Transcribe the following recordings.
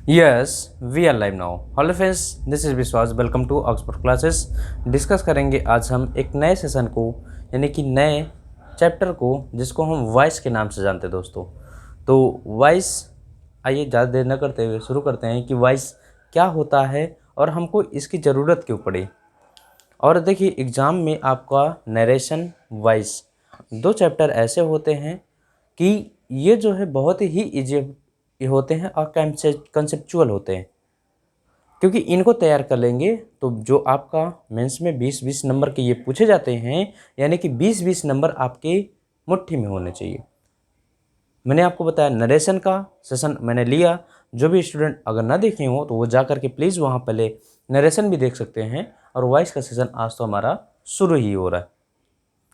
Yes we are live now. Hello friends, this is Vishwas. Welcome to Oxford classes. Discuss करेंगे आज हम एक नए सेशन को, यानी कि नए चैप्टर को, जिसको हम वॉइस के नाम से जानते हैं दोस्तों। तो वॉइस, आइए ज़्यादा देर न करते हुए शुरू करते हैं कि वॉइस क्या होता है और हमको इसकी ज़रूरत क्यों पड़ी। और देखिए, एग्ज़ाम में आपका नरेशन, वॉइस, दो चैप्टर ऐसे होते हैं कि ये जो है बहुत ही ईजी होते हैं और कंसेप्चुअल होते हैं, क्योंकि इनको तैयार कर लेंगे तो जो आपका मेंस में 20-20 नंबर के ये पूछे जाते हैं, यानी कि 20-20 नंबर आपके मुट्ठी में होने चाहिए। मैंने आपको बताया नरेशन का सेशन मैंने लिया। जो भी स्टूडेंट अगर ना देखे हो तो वो जा करके प्लीज़ वहाँ पहले नरेशन भी देख सकते हैं। और वॉइस का सेशन आज तो हमारा शुरू ही हो रहा है,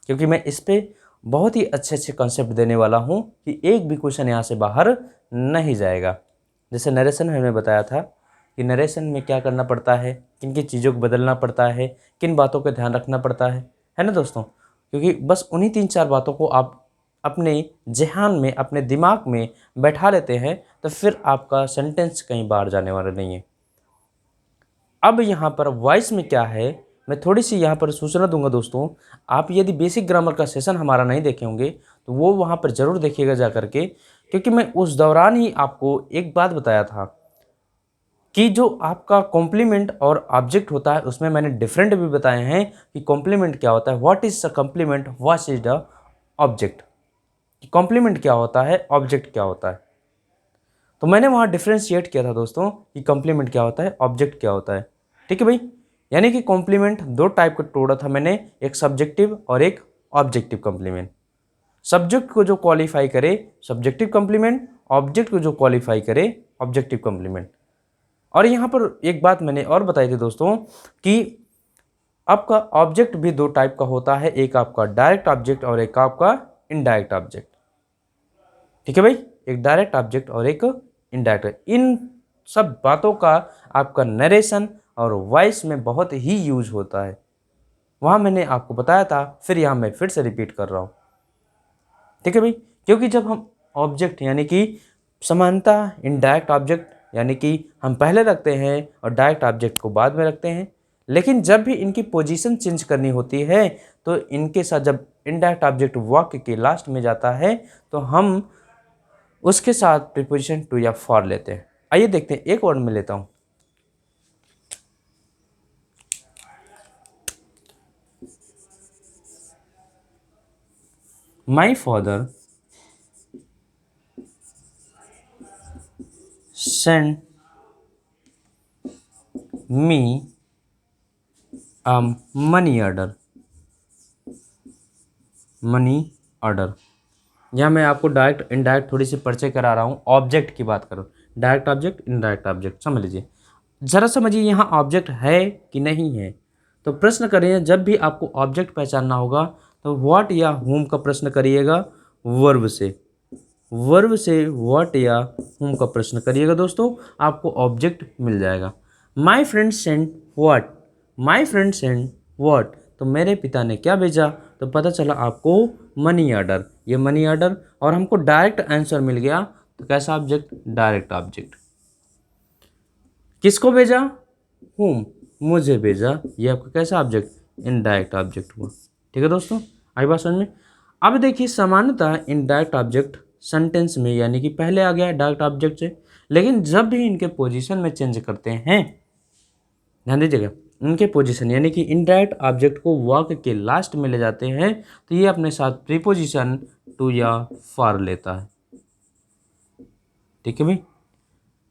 क्योंकि मैं इस पे बहुत ही अच्छे अच्छे कॉन्सेप्ट देने वाला हूँ कि एक भी क्वेश्चन यहाँ से बाहर नहीं जाएगा। जैसे नरेशन में हमने बताया था कि नरेशन में क्या करना पड़ता है, किन किन चीज़ों को बदलना पड़ता है, किन बातों का ध्यान रखना पड़ता है ना दोस्तों। क्योंकि बस उन्हीं 3-4 बातों को आप अपने ज़हन में, अपने दिमाग में बैठा लेते हैं तो फिर आपका सेंटेंस कहीं बाहर जाने वाला नहीं है। अब यहाँ पर वॉइस में क्या है, मैं थोड़ी सी यहाँ पर सूचना दूंगा दोस्तों। आप यदि बेसिक ग्रामर का सेशन हमारा नहीं देखे होंगे तो वो वहाँ पर ज़रूर देखिएगा जा करके, क्योंकि मैं उस दौरान ही आपको एक बात बताया था कि जो आपका कॉम्प्लीमेंट और ऑब्जेक्ट होता है उसमें मैंने डिफरेंट भी बताए हैं कि कॉम्प्लीमेंट क्या होता है, what is the complement, what is the object. Complement क्या होता है, ऑब्जेक्ट क्या होता है, तो मैंने वहाँ डिफ्रेंशिएट किया था दोस्तों कि कॉम्प्लीमेंट क्या होता है, ऑब्जेक्ट क्या होता है। ठीक है भाई, यानी कि कॉम्प्लीमेंट दो टाइप का तोड़ा था मैंने, एक सब्जेक्टिव और एक ऑब्जेक्टिव कॉम्प्लीमेंट। सब्जेक्ट को जो क्वालिफाई करे सब्जेक्टिव कॉम्प्लीमेंट, ऑब्जेक्ट को जो क्वालिफाई करे ऑब्जेक्टिव कॉम्प्लीमेंट। और यहाँ पर एक बात मैंने और बताई थी दोस्तों कि आपका ऑब्जेक्ट भी दो टाइप का होता है, एक आपका डायरेक्ट ऑब्जेक्ट और एक आपका इनडायरेक्ट ऑब्जेक्ट। ठीक है भाई, एक डायरेक्ट ऑब्जेक्ट और एक इनडायरेक्ट। इन सब बातों का आपका नरेशन और वॉइस में बहुत ही यूज होता है। वहाँ मैंने आपको बताया था, फिर यहाँ मैं फिर से रिपीट कर रहा हूँ। ठीक है भाई, क्योंकि जब हम ऑब्जेक्ट यानी कि समानता इनडायरेक्ट ऑब्जेक्ट यानी कि हम पहले रखते हैं और डायरेक्ट ऑब्जेक्ट को बाद में रखते हैं, लेकिन जब भी इनकी पोजीशन चेंज करनी होती है तो इनके साथ जब इनडायरेक्ट ऑब्जेक्ट वाक्य के लास्ट में जाता है तो हम उसके साथ प्रीपोजिशन टू या फॉर लेते हैं। आइए देखते हैं, एक वर्ड में लेता हूं। My father send me money order. Money order, यहाँ मैं आपको डायरेक्ट इनडायरेक्ट थोड़ी सी परिचय करा रहा हूँ। ऑब्जेक्ट की बात करो, डायरेक्ट ऑब्जेक्ट इनडायरेक्ट ऑब्जेक्ट समझ लीजिए। ज़रा समझिए यहाँ ऑब्जेक्ट है कि नहीं है। तो प्रश्न करिए, जब भी आपको ऑब्जेक्ट पहचानना होगा तो व्हाट या होम का प्रश्न करिएगा वर्ब से। वर्ब से व्हाट या होम का प्रश्न करिएगा दोस्तों, आपको ऑब्जेक्ट मिल जाएगा। My friend send what, my friend send what, तो मेरे पिता ने क्या भेजा, तो पता चला आपको मनी ऑर्डर। ये मनी ऑर्डर, और हमको डायरेक्ट आंसर मिल गया, तो कैसा ऑब्जेक्ट, डायरेक्ट ऑब्जेक्ट। किसको भेजा, होम, मुझे भेजा, ये आपका कैसा ऑब्जेक्ट, इनडायरेक्ट ऑब्जेक्ट हुआ। ठीक है दोस्तों, आई बात समझ में। अब देखिए, सामान्यतः इनडायरेक्ट ऑब्जेक्ट सेंटेंस में यानी कि पहले आ गया है डायरेक्ट ऑब्जेक्ट से, लेकिन जब भी इनके पोजीशन में चेंज करते हैं, ध्यान दीजिएगा, इनके पोजीशन यानी कि इनडायरेक्ट ऑब्जेक्ट को वाक्य के लास्ट में ले जाते हैं तो ये अपने साथ प्रीपोजिशन टू या फॉर लेता है। ठीक है भाई,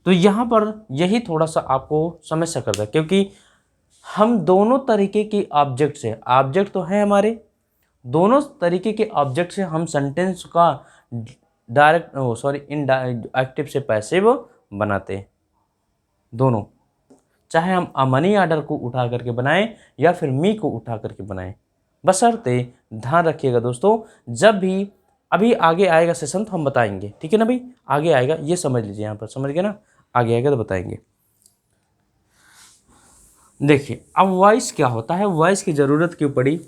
तो यहाँ पर यही थोड़ा सा आपको समस्या करता है, क्योंकि हम दोनों तरीके के ऑब्जेक्ट से, ऑब्जेक्ट तो है हमारे, दोनों तरीके के ऑब्जेक्ट से हम सेंटेंस का डायरेक्ट इन एक्टिव से पैसिव बनाते हैं। दोनों, चाहे हम मनी ऑर्डर को उठा करके बनाएं या फिर मी को उठा करके बनाएं, बशर्ते ध्यान रखिएगा दोस्तों, जब भी अभी आगे आएगा सेशन तो हम बताएंगे। ठीक है ना भाई, आगे आएगा, ये समझ लीजिए, यहाँ पर समझ गए ना, आगे आएगा तो बताएंगे। देखिए, अब वॉइस क्या होता है, वॉइस की ज़रूरत क्यों पड़ी,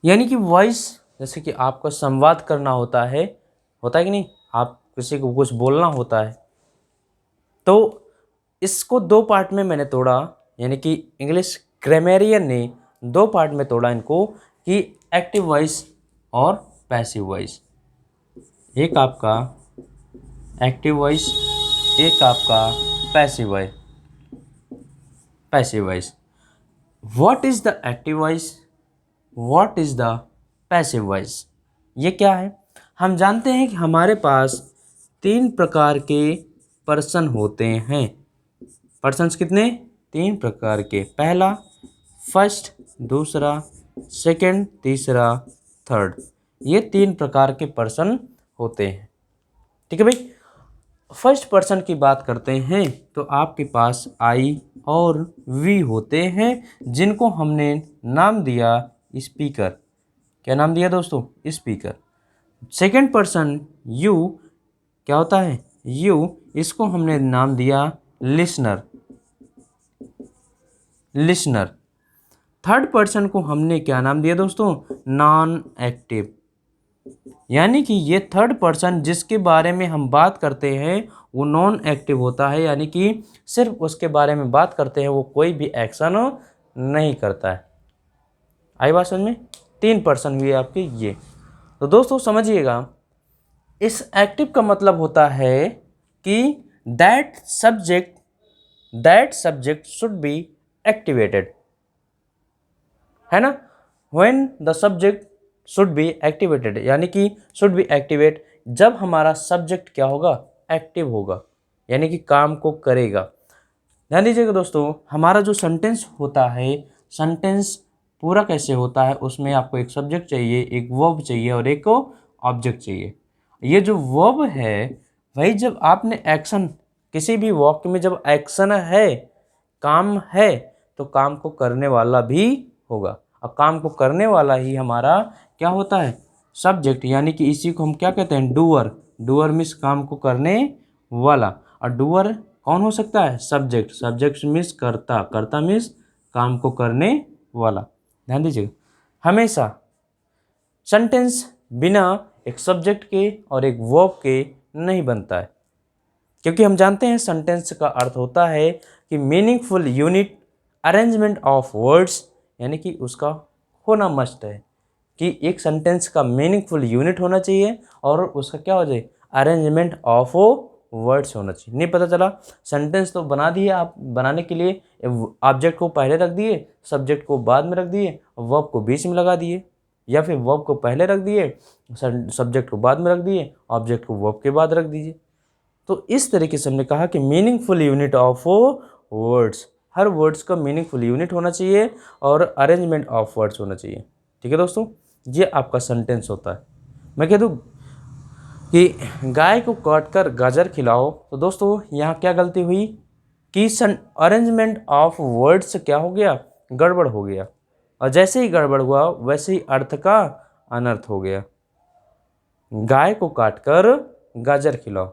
यानी कि वॉइस जैसे कि आपको संवाद करना होता है कि नहीं, आप किसी को कुछ बोलना होता है। तो इसको दो पार्ट में मैंने तोड़ा, यानी कि इंग्लिश ग्रामेरियन ने दो पार्ट में तोड़ा इनको, कि एक्टिव वॉइस और पैसिव वॉइस। एक आपका एक्टिव वॉइस, एक आपका passive voice. Passive voice, what is the active voice, what is the passive voice? ये क्या है? हम जानते हैं कि हमारे पास तीन प्रकार के पर्सन होते हैं। पर्सन्स कितने? तीन प्रकार के। पहला फर्स्ट, दूसरा सेकंड, तीसरा थर्ड। ये तीन प्रकार के पर्सन होते हैं। ठीक है भाई। फर्स्ट पर्सन की बात करते हैं तो आपके पास आई और वी होते हैं, जिनको हमने नाम दिया स्पीकर। क्या नाम दिया दोस्तों? स्पीकर। सेकंड पर्सन यू, क्या होता है? यू, इसको हमने नाम दिया लिसनर। लिसनर। थर्ड पर्सन को हमने क्या नाम दिया दोस्तों? Non active. यानी कि ये थर्ड पर्सन जिसके बारे में हम बात करते हैं वो नॉन एक्टिव होता है, यानी कि सिर्फ उसके बारे में बात करते हैं, वो कोई भी एक्शन नहीं करता है। आई बात समझ में? तीन पर्सन हुए आपके ये। तो दोस्तों समझिएगा, इस एक्टिव का मतलब होता है कि that subject should be activated, है ना। When the subject should be activated, यानी कि शुड बी एक्टिवेट, जब हमारा सब्जेक्ट क्या होगा? एक्टिव होगा, यानी कि काम को करेगा। ध्यान दीजिएगा दोस्तों, हमारा जो सेंटेंस होता है, सेंटेंस पूरा कैसे होता है? उसमें आपको एक सब्जेक्ट चाहिए, एक वर्ब चाहिए और एक ऑब्जेक्ट चाहिए। ये जो वर्ब है भाई, जब आपने एक्शन, किसी भी वाक्य में जब एक्शन है, काम है, तो काम को करने वाला भी होगा, और काम को करने वाला ही हमारा क्या होता है? सब्जेक्ट। यानी कि इसी को हम क्या कहते हैं? डूअर। डूअर मीन्स काम को करने वाला, और डूअर कौन हो सकता है? सब्जेक्ट। सब्जेक्ट मीन्स कर्ता। कर्ता मीन्स काम को करने वाला। ध्यान दीजिएगा, हमेशा सेंटेंस बिना एक सब्जेक्ट के और एक वर्ब के नहीं बनता है, क्योंकि हम जानते हैं सेंटेंस का अर्थ होता है कि meaningful unit arrangement of words, यानी कि उसका होना मस्ट है कि एक सेंटेंस का मीनिंगफुल यूनिट होना चाहिए और उसका क्या हो जाए? अरेंजमेंट ऑफ वर्ड्स होना चाहिए। नहीं पता चला, सेंटेंस तो बना दिए आप, बनाने के लिए ऑब्जेक्ट को पहले रख दिए, सब्जेक्ट को बाद में रख दिए, वर्ब को बीच में लगा दिए, या फिर वर्ब को पहले रख दिए, सब्जेक्ट को बाद में रख दिए, ऑब्जेक्ट को वर्ब के बाद रख दीजिए। तो इस तरीके से हमने कहा कि meaningful unit of words, her words का मीनिंगफुल यूनिट होना चाहिए और अरेंजमेंट ऑफ वर्ड्स होना चाहिए। ठीक है दोस्तों, ये आपका सेंटेंस होता है। मैं कह दूँ कि गाय को काट कर गाजर खिलाओ, तो दोस्तों यहाँ क्या गलती हुई कि अरेंजमेंट ऑफ वर्ड्स क्या हो गया? गड़बड़ हो गया, और जैसे ही गड़बड़ हुआ वैसे ही अर्थ का अनर्थ हो गया। गाय को काट कर गाजर खिलाओ,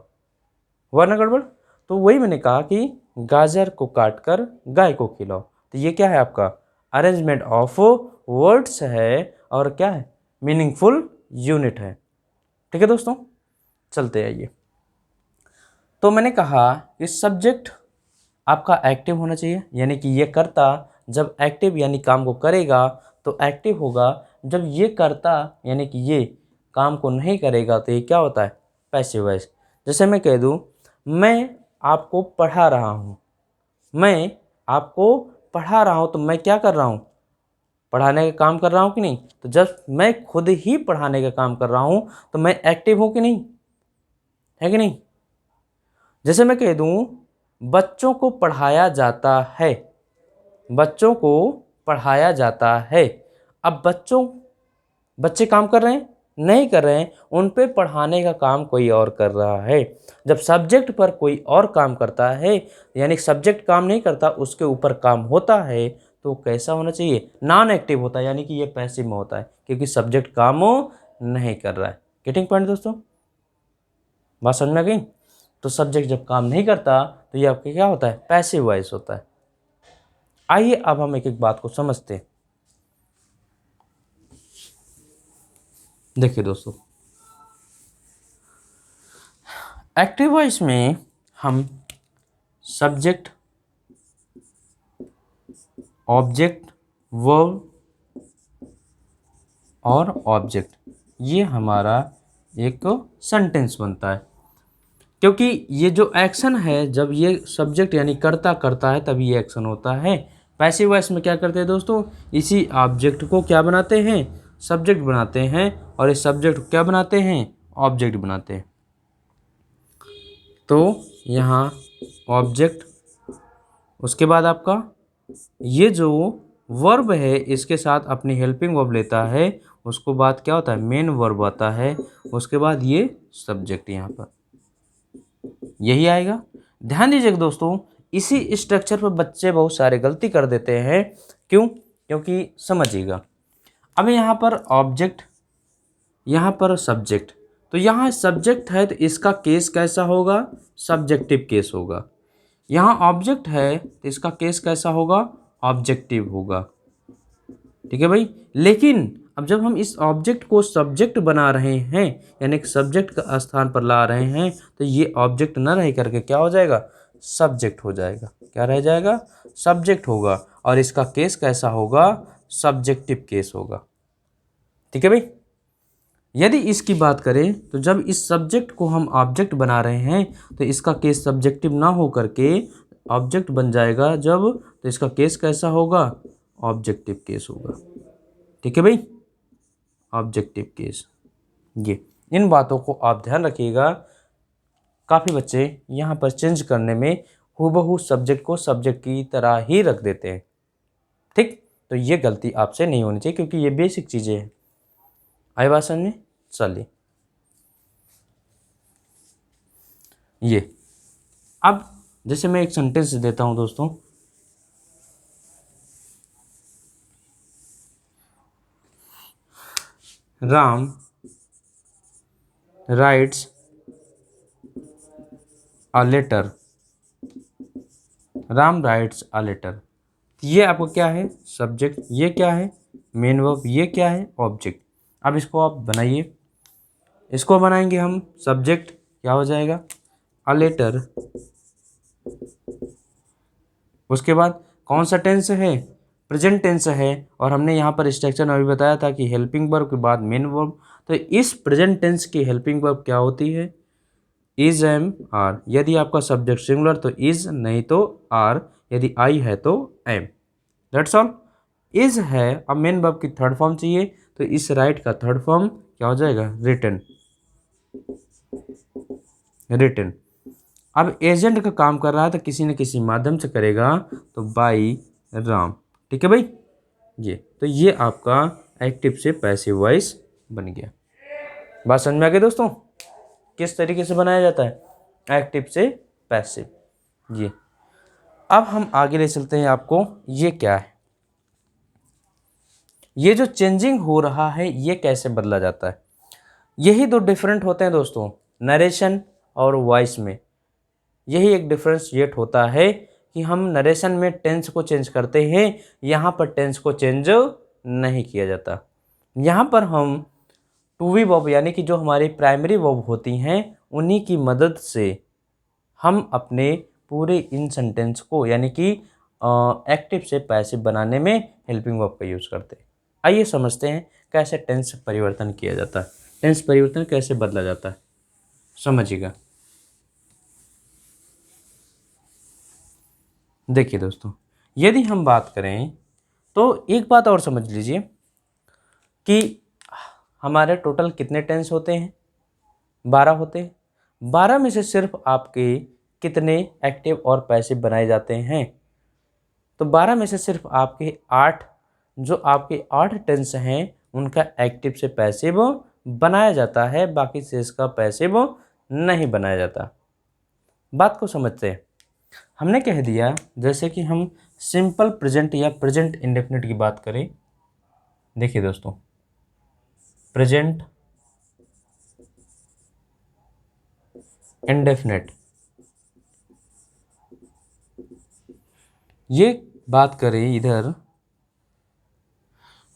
हुआ ना गड़बड़। तो वही मैंने कहा कि गाजर को काट कर गाय को खिलाओ, तो ये क्या है? आपका अरेंजमेंट ऑफ वर्ड्स है, और क्या है? मीनिंगफुल यूनिट है। ठीक है दोस्तों, चलते आइए। तो मैंने कहा कि सब्जेक्ट आपका एक्टिव होना चाहिए, यानी कि ये करता जब एक्टिव यानी काम को करेगा तो एक्टिव होगा। जब ये करता यानी कि ये काम को नहीं करेगा तो ये क्या होता है? Passive voice. जैसे मैं कह दूँ, मैं आपको पढ़ा रहा हूँ, मैं आपको पढ़ा रहा हूँ, तो मैं क्या कर रहा हूँ? पढ़ाने का काम कर रहा हूँ कि नहीं? तो जब मैं खुद ही पढ़ाने का काम कर रहा हूँ तो मैं एक्टिव हूँ कि नहीं? है कि नहीं? जैसे मैं कह दूँ, बच्चों को पढ़ाया जाता है, बच्चों को पढ़ाया जाता है। अब बच्चे काम कर रहे हैं? नहीं कर रहे हैं, उन पे पढ़ाने का काम कोई और कर रहा है। जब सब्जेक्ट पर कोई और काम करता है, यानी सब्जेक्ट काम नहीं करता, उसके ऊपर काम होता है, तो कैसा होना चाहिए? नॉन एक्टिव होता है, यानी कि ये पैसिव में होता है, क्योंकि सब्जेक्ट काम नहीं कर रहा है। गेटिंग पॉइंट दोस्तों? बात समझ में आ गई? तो सब्जेक्ट जब काम नहीं करता तो ये आपके क्या होता है? पैसिव वॉइस होता है। आइए अब हम एक एक बात को समझते हैं। देखिए दोस्तों, एक्टिव वॉइस में हम सब्जेक्ट, ऑब्जेक्ट, वर्ब और ऑब्जेक्ट, ये हमारा एक सेंटेंस बनता है। क्योंकि ये जो एक्शन है, जब ये सब्जेक्ट यानी करता करता है तभी ये एक्शन होता है। पैसिव वॉइस में क्या करते हैं दोस्तों, इसी ऑब्जेक्ट को क्या बनाते हैं, सब्जेक्ट बनाते हैं, और इस सब्जेक्ट को क्या बनाते हैं, ऑब्जेक्ट बनाते हैं। तो यहाँ ऑब्जेक्ट, उसके बाद आपका ये जो वर्ब है इसके साथ अपनी हेल्पिंग वर्ब लेता है, उसको बाद क्या होता है, मेन वर्ब आता है, उसके बाद ये सब्जेक्ट यहाँ पर यही आएगा। ध्यान दीजिएगा दोस्तों, इसी स्ट्रक्चर पर बच्चे बहुत सारे गलती कर देते हैं। क्यों? क्योंकि समझिएगा, अब यहाँ पर ऑब्जेक्ट, यहाँ पर सब्जेक्ट, तो यहाँ सब्जेक्ट है तो इसका केस कैसा होगा, सब्जेक्टिव केस होगा। यहाँ ऑब्जेक्ट है तो इसका केस कैसा होगा, ऑब्जेक्टिव होगा। ठीक है भाई। लेकिन अब जब हम इस ऑब्जेक्ट को सब्जेक्ट बना रहे हैं, यानी कि सब्जेक्ट का स्थान पर ला रहे हैं, तो ये ऑब्जेक्ट न रह करके क्या हो जाएगा, सब्जेक्ट हो जाएगा। क्या रह जाएगा, सब्जेक्ट होगा, और इसका केस कैसा होगा, सब्जेक्टिव केस होगा। ठीक है भाई। यदि इसकी बात करें तो जब इस सब्जेक्ट को हम ऑब्जेक्ट बना रहे हैं तो इसका केस सब्जेक्टिव ना हो करके ऑब्जेक्ट बन जाएगा जब, तो इसका केस कैसा होगा, ऑब्जेक्टिव केस होगा। ठीक है भाई, ऑब्जेक्टिव केस। ये इन बातों को आप ध्यान रखिएगा। काफ़ी बच्चे यहाँ पर चेंज करने में हूबहू सब्जेक्ट को सब्जेक्ट की तरह ही रख देते हैं। ठीक, तो ये गलती आपसे नहीं होनी चाहिए क्योंकि ये बेसिक चीज़ें हैं। आई बात समझ में? चलिए, ये अब जैसे मैं एक सेंटेंस देता हूँ दोस्तों, Ram writes a letter, Ram writes a letter. ये आपको क्या है, सब्जेक्ट, ये क्या है, मेन वर्ब, ये क्या है, ऑब्जेक्ट। अब इसको आप बनाइए, इसको बनाएंगे हम, सब्जेक्ट क्या हो जाएगा, अ लेटर, उसके बाद कौन सा टेंस है, प्रेजेंट टेंस है, और हमने यहाँ पर स्ट्रक्चर में अभी बताया था कि हेल्पिंग वर्ब के बाद मेन वर्ब। तो इस प्रेजेंट टेंस की हेल्पिंग वर्ब क्या होती है, इज, एम, आर। यदि आपका सब्जेक्ट सिंगुलर तो इज, नहीं तो आर, यदि आई है तो एम। That's all. इज है, अब मेन वर्ब की थर्ड फॉर्म चाहिए, तो इस राइट का थर्ड फॉर्म क्या हो जाएगा, रिटन, रिटन। अब एजेंट का काम कर रहा है तो किसी न किसी माध्यम से करेगा, तो बाई राम। ठीक है भाई। ये तो ये आपका एक्टिव से पैसिव वॉइस बन गया। बात समझ में आ गई दोस्तों, किस तरीके से बनाया जाता है एक्टिव से पैसिव। ये अब हम आगे ले चलते हैं आपको, ये क्या है, ये जो चेंजिंग हो रहा है ये कैसे बदला जाता है। यही दो डिफरेंट होते हैं दोस्तों, नरेशन और वॉइस में। यही एक डिफरेंशिएट होता है कि हम नरेशन में टेंस को चेंज करते हैं, यहाँ पर टेंस को चेंज नहीं किया जाता। यहाँ पर हम टू वी वर्ब यानी कि जो हमारी प्राइमरी वर्ब होती हैं उन्हीं की मदद से हम अपने पूरे इन सेंटेंस को यानी कि एक्टिव से पैसिव बनाने में हेल्पिंग वर्ब का यूज़ करते हैं। आइए समझते हैं कैसे टेंस परिवर्तन किया जाता है, टेंस परिवर्तन कैसे बदला जाता है, समझिएगा। देखिए दोस्तों, यदि हम बात करें तो एक बात और समझ लीजिए कि हमारे टोटल कितने टेंस होते हैं, 12 होते हैं। 12 में से सिर्फ आपके कितने एक्टिव और पैसिव बनाए जाते हैं, तो 12 में से सिर्फ आपके 8, जो आपके 8 टेंस हैं उनका एक्टिव से पैसिव बनाया जाता है, बाकी से इसका पैसिव नहीं बनाया जाता। बात को समझते हैं। हमने कह दिया, जैसे कि हम सिंपल प्रेजेंट या प्रेजेंट इंडेफिनिट की बात करें। देखिए दोस्तों, प्रेजेंट इंडेफिनिट, ये बात करें इधर,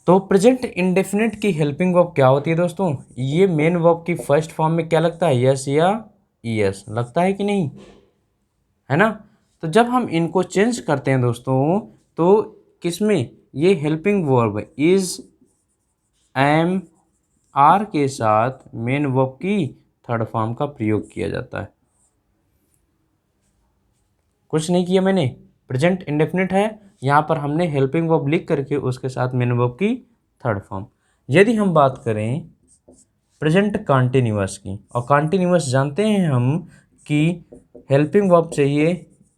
तो प्रेजेंट इंडेफिनिट की हेल्पिंग वर्ब क्या होती है दोस्तों, ये मेन वर्ब की फर्स्ट फॉर्म में क्या लगता है, यस या ES लगता है कि नहीं, है ना। तो जब हम इनको चेंज करते हैं दोस्तों, तो किसमें, ये helping verb is am are के साथ मेन वर्ब की थर्ड फॉर्म का प्रयोग किया जाता है। कुछ नहीं किया मैंने, प्रेजेंट इंडेफिनिट है, यहाँ पर हमने हेल्पिंग वर्ब लिख करके उसके साथ मेन वर्ब की थर्ड फॉर्म। यदि हम बात करें प्रेजेंट कॉन्टिन्यूअस की, और कॉन्टिन्यूअस जानते हैं हम कि हेल्पिंग वर्ब चाहिए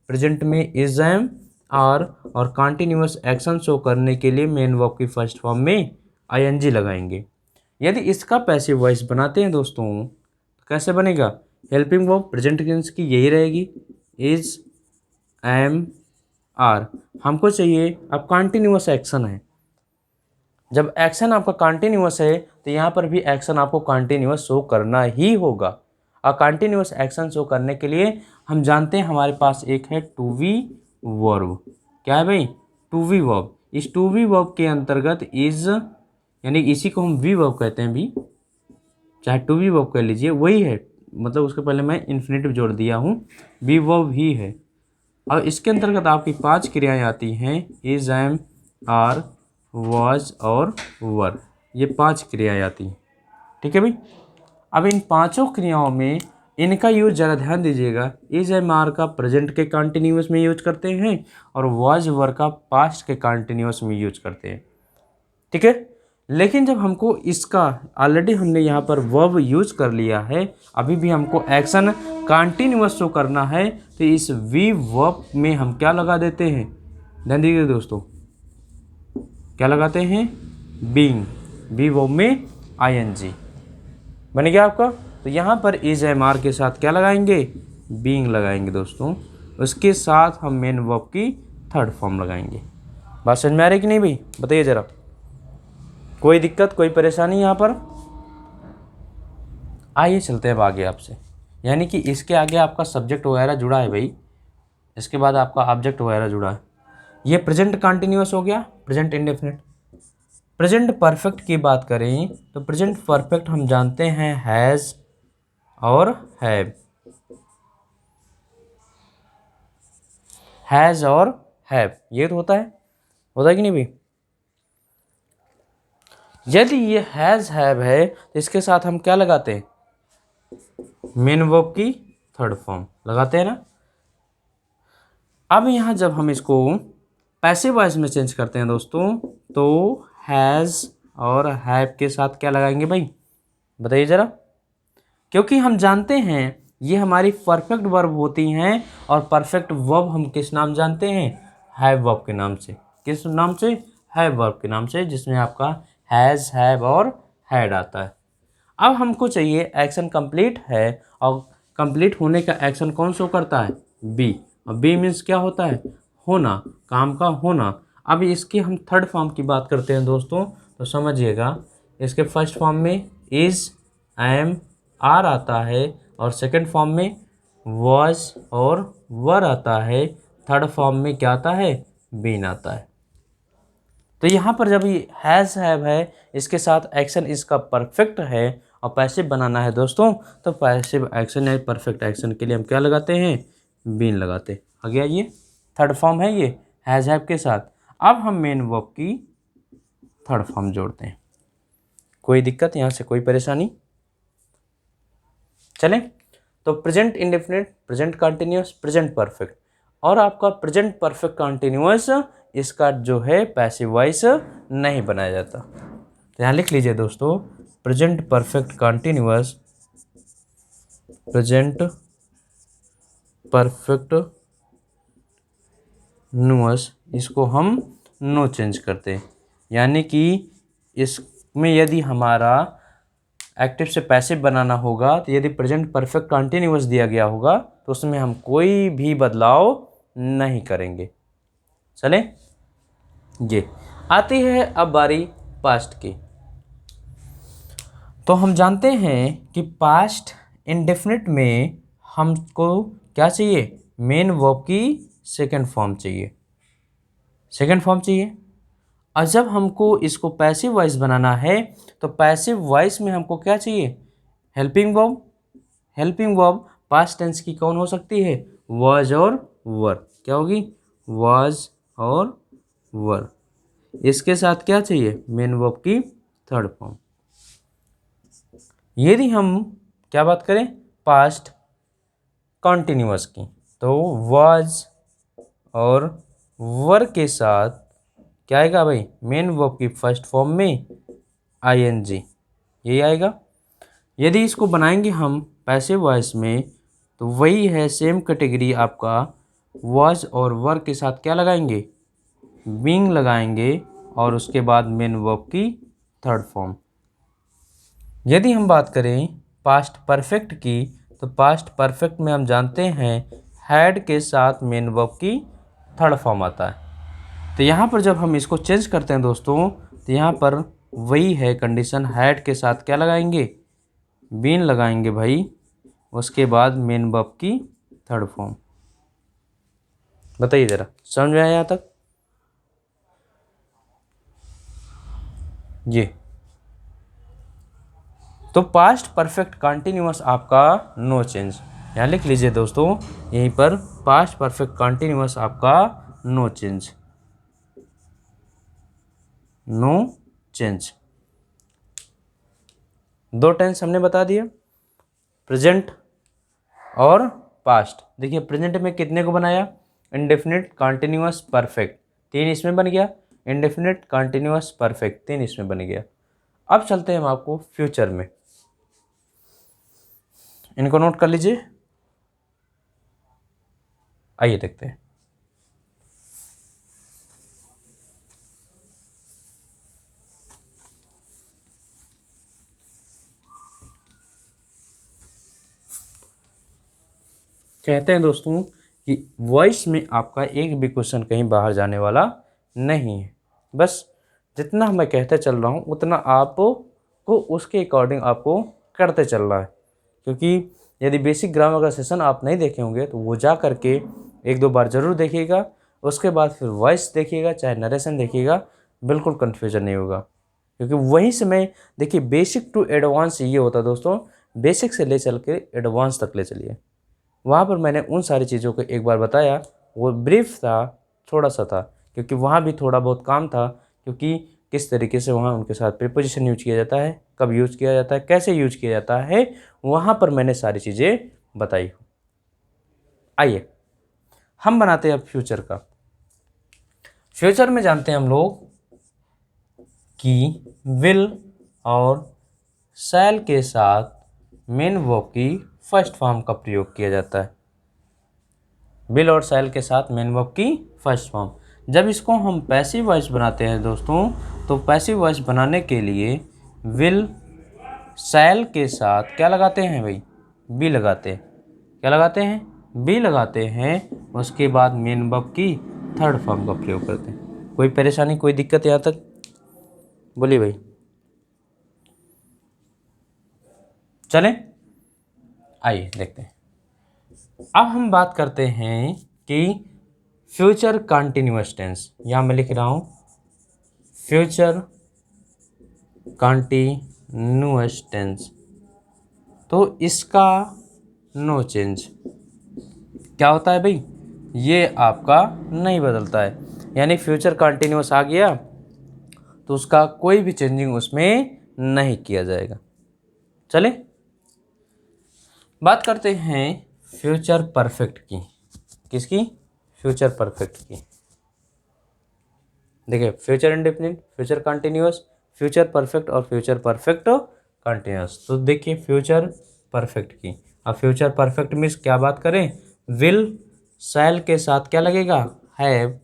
प्रेजेंट में इज एम आर, और कॉन्टिन्यूअस एक्शन शो करने के लिए मेन वर्ब की फर्स्ट फॉर्म में ING लगाएंगे। यदि इसका पैसिव वॉइस बनाते हैं दोस्तों, तो कैसे बनेगा, हेल्पिंग वर्ब प्रेजेंट टेंस की यही रहेगी, इज एम आर। हमको चाहिए, अब कॉन्टिन्यूअस एक्शन है, जब एक्शन आपका कॉन्टिन्यूअस है तो यहाँ पर भी एक्शन आपको कॉन्टिन्यूअस शो करना ही होगा। और कॉन्टिन्यूअस एक्शन शो करने के लिए हम जानते हैं हमारे पास एक है टू वी वर्ब। क्या है भाई, टू वी वर्ब। इस टू वी वर्ब के अंतर्गत इज, यानी इसी को हम वी वर्ब कहते हैं, भी चाहे टू वी वर्ब कह लीजिए, वही है, मतलब उसके पहले मैं इन्फिनेटिव जोड़ दिया हूँ, वी वर्ब ही है। और इसके अंतर्गत आपकी 5 क्रियाएं आती हैं, इज एम आर वॉज और वर, ये 5 क्रियाएं आती हैं। ठीक है भाई। अब इन पांचों क्रियाओं में इनका यूज ज़रा ध्यान दीजिएगा, इज एम आर का प्रेजेंट के कॉन्टिन्यूअस में यूज करते हैं और वॉज वर का पास्ट के कॉन्टिन्यूअस में यूज करते हैं। ठीक है। लेकिन जब हमको इसका, ऑलरेडी हमने यहाँ पर वर्ब यूज कर लिया है, अभी भी हमको एक्शन कंटिन्यूअस शो करना है, तो इस वी वर्ब में हम क्या लगा देते हैं, ध्यान दीजिए दोस्तों, क्या लगाते हैं, बीइंग, वी वर्ब में ING बन गया आपका। तो यहाँ पर इज एम आर के साथ क्या लगाएंगे, बीइंग लगाएंगे दोस्तों, उसके साथ हम मेन वर्ब की थर्ड फॉर्म लगाएंगे। बात समझ में आ रही कि नहीं भाई, बताइए ज़रा, कोई दिक्कत कोई परेशानी यहाँ पर। आइए चलते हैं अब आगे आपसे, यानी कि इसके आगे आपका सब्जेक्ट वगैरह जुड़ा है भाई, इसके बाद आपका ऑब्जेक्ट वगैरह जुड़ा है। ये प्रेजेंट कंटिन्यूअस हो गया, प्रेजेंट इंडेफिनिट। प्रेजेंट परफेक्ट की बात करें तो प्रेजेंट परफेक्ट हम जानते हैं हैज़ और हैव, हैज़ और हैव, ये तो होता है कि नहीं भाई। यदि ये हैज़ हैव है तो इसके साथ हम क्या लगाते हैं, मेन वर्ब की थर्ड फॉर्म लगाते हैं ना। अब यहाँ जब हम इसको पैसिव वॉइस में चेंज करते हैं दोस्तों, तो हैज़ और हैव के साथ क्या लगाएंगे भाई, बताइए ज़रा। क्योंकि हम जानते हैं ये हमारी परफेक्ट वर्ब होती हैं, और परफेक्ट वर्ब हम किस नाम जानते हैं, हैव वर्ब के नाम से। किस नाम से, हैव वर्ब के नाम से, जिसमें आपका हैज़ हैव और हैड आता है। अब हमको चाहिए एक्शन कंप्लीट है, और कंप्लीट होने का एक्शन कौन शो करता है, बी, और बी मीन्स क्या होता है, होना, काम का होना। अब इसकी हम थर्ड फॉर्म की बात करते हैं दोस्तों, तो समझिएगा, इसके फर्स्ट फॉर्म में इज एम आर आता है, और सेकंड फॉर्म में वॉज और वर आता है, थर्ड फॉर्म में क्या आता है, बीन आता है। तो यहाँ पर जब ये हैज़ हैव है, इसके साथ एक्शन इसका परफेक्ट है और पैसिव बनाना है दोस्तों, तो पैसिव एक्शन या परफेक्ट एक्शन के लिए हम क्या लगाते हैं, बीन लगाते हैं। आ गया, ये थर्ड फॉर्म है, ये हैज़ हैव के साथ। अब हम मेन वर्ब की थर्ड फॉर्म जोड़ते हैं। कोई दिक्कत यहाँ से, कोई परेशानी, चलें। तो present indefinite, present continuous, present perfect, और आपका प्रेजेंट परफेक्ट कंटिन्यूअस, इसका जो है पैसिव वॉइस नहीं बनाया जाता। तो यहाँ लिख लीजिए दोस्तों, present perfect continuous, present perfect न्यूअस, इसको हम नो चेंज करते हैं। यानी कि इसमें यदि हमारा एक्टिव से पैसिव बनाना होगा, तो यदि प्रेजेंट परफेक्ट कंटिन्यूअस दिया गया होगा तो उसमें हम कोई भी बदलाव नहीं करेंगे। चलें, ये आती है अब बारी पास्ट की। तो हम जानते हैं कि पास्ट इंडेफिनिट में हमको क्या चाहिए, मेन वर्ब की सेकंड फॉर्म चाहिए, सेकंड फॉर्म चाहिए। और जब हमको इसको पैसिव वॉइस बनाना है, तो पैसिव वॉइस में हमको क्या चाहिए, helping verb. Helping verb past tense की कौन हो सकती है? वाज और वर। क्या होगी? वाज और वर। इसके साथ क्या चाहिए? मेन वर्ब की थर्ड फॉर्म। यदि हम क्या बात करें? पास्ट कॉन्टिन्यूअस की, तो वाज और वर के साथ क्या आएगा भाई? मेन वर्ब की फर्स्ट फॉर्म में आईएनजी, यही आएगा। यदि इसको बनाएंगे हम पैसिव वॉइस में, तो वही है सेम कैटेगरी आपका। वाज और वर के साथ क्या लगाएंगे? बीइंग लगाएंगे और उसके बाद मेन वर्ब की थर्ड फॉर्म। यदि हम बात करें पास्ट परफेक्ट की, तो पास्ट परफेक्ट में हम जानते हैं हैड के साथ मेन वर्ब की थर्ड फॉर्म आता है। तो यहाँ पर जब हम इसको चेंज करते हैं दोस्तों, तो यहाँ पर वही है कंडीशन, हैड के साथ क्या लगाएंगे? बीन लगाएंगे भाई, उसके बाद मेन वर्ब की थर्ड फॉर्म। बताइए ज़रा, समझ में आया यहाँ तक? ये तो पास्ट परफेक्ट कंटिन्यूअस आपका नो चेंज, यहाँ लिख लीजिए दोस्तों, यहीं पर पास्ट परफेक्ट कंटिन्यूअस आपका नो चेंज, नो चेंज। दो टेंस हमने बता दिया, प्रेजेंट और पास्ट। देखिए प्रेजेंट में कितने को बनाया? इंडेफिनिट कंटिन्यूअस परफेक्ट, 3 इसमें बन गया। इंडेफिनिट कंटिन्यूअस परफेक्ट 3 इसमें बन गया। अब चलते हैं हम आपको फ्यूचर में, इनको नोट कर लीजिए। आइए देखते हैं। कहते हैं दोस्तों कि वॉइस में आपका एक भी क्वेश्चन कहीं बाहर जाने वाला नहीं है। बस जितना मैं कहते चल रहा हूँ उतना आपको उसके अकॉर्डिंग आपको करते चल रहा है। क्योंकि यदि बेसिक ग्रामर का सेशन आप नहीं देखे होंगे तो वो जा करके 1-2 बार ज़रूर देखिएगा। उसके बाद फिर वॉइस देखिएगा, चाहे नरेशन देखिएगा, बिल्कुल कन्फ्यूजन नहीं होगा। क्योंकि वहीं से मैं देखिए बेसिक टू एडवांस ये होता है दोस्तों, बेसिक से ले चल के एडवांस तक ले चलिए। वहाँ पर मैंने उन सारी चीज़ों को एक बार बताया, वो ब्रीफ था, थोड़ा सा था, क्योंकि वहाँ भी थोड़ा बहुत काम था। क्योंकि किस तरीके से वहाँ उनके साथ प्रीपोजिशन यूज किया जाता है, कब यूज किया जाता है, कैसे यूज किया जाता है, वहाँ पर मैंने सारी चीज़ें बताई। आइए हम बनाते हैं अब फ्यूचर का। फ्यूचर में जानते हैं हम लोग कि विल और शैल के साथ मेन वर्ब की फर्स्ट फॉर्म का प्रयोग किया जाता है। विल और शैल के साथ मेन वर्ब की फर्स्ट फॉर्म। जब इसको हम पैसिव वॉइस बनाते हैं दोस्तों, तो पैसिव वॉइस बनाने के लिए विल शैल के साथ क्या लगाते हैं भाई? बी लगाते हैं। क्या लगाते हैं? बी लगाते हैं। उसके बाद मेन वर्ब की थर्ड फॉर्म का प्रयोग करते हैं। कोई परेशानी, कोई दिक्कत यहाँ तक? बोलिए भाई। चलें, आइए देखते हैं। अब हम बात करते हैं कि फ्यूचर कंटिन्यूअस टेंस। यहाँ मैं लिख रहा हूँ फ्यूचर कंटिन्यूअस टेंस, तो इसका नो चेंज क्या होता है भाई? ये आपका नहीं बदलता है। यानी फ्यूचर कंटिन्यूअस आ गया तो उसका कोई भी चेंजिंग उसमें नहीं किया जाएगा। चले बात करते हैं फ्यूचर परफेक्ट की। किसकी? फ्यूचर परफेक्ट की। देखिए future indefinite, future continuous, future perfect और फ्यूचर परफेक्ट कंटिन्यूअस। तो देखिए फ्यूचर परफेक्ट की। अब फ्यूचर परफेक्ट मीन्स क्या बात करें? विल शैल के साथ क्या लगेगा? हैव,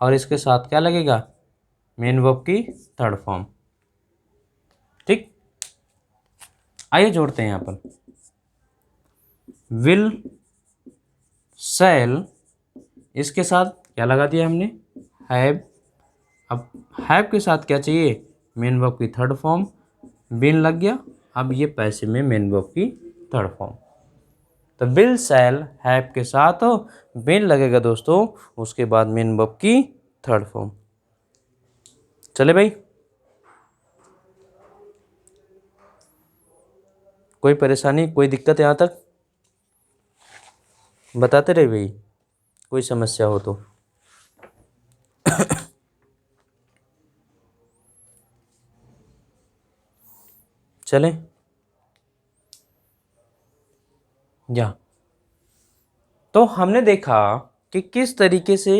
और इसके साथ क्या लगेगा? मेन वर्ब की थर्ड फॉर्म। ठीक, आइए जोड़ते हैं यहाँ पर विल शैल, इसके साथ क्या लगा दिया हमने? हैव। अब हैव के साथ क्या चाहिए? मेन वर्ब की थर्ड फॉर्म, बीन लग गया। अब ये पैसिव में मेन वर्ब की थर्ड फॉर्म। तो विल शैल हैव के साथ बीन लगेगा दोस्तों, उसके बाद मेन वर्ब की थर्ड फॉर्म। चले भाई, कोई परेशानी, कोई दिक्कत यहाँ तक? बताते रहे भाई, कोई समस्या हो तो। चलें या तो हमने देखा कि किस तरीके से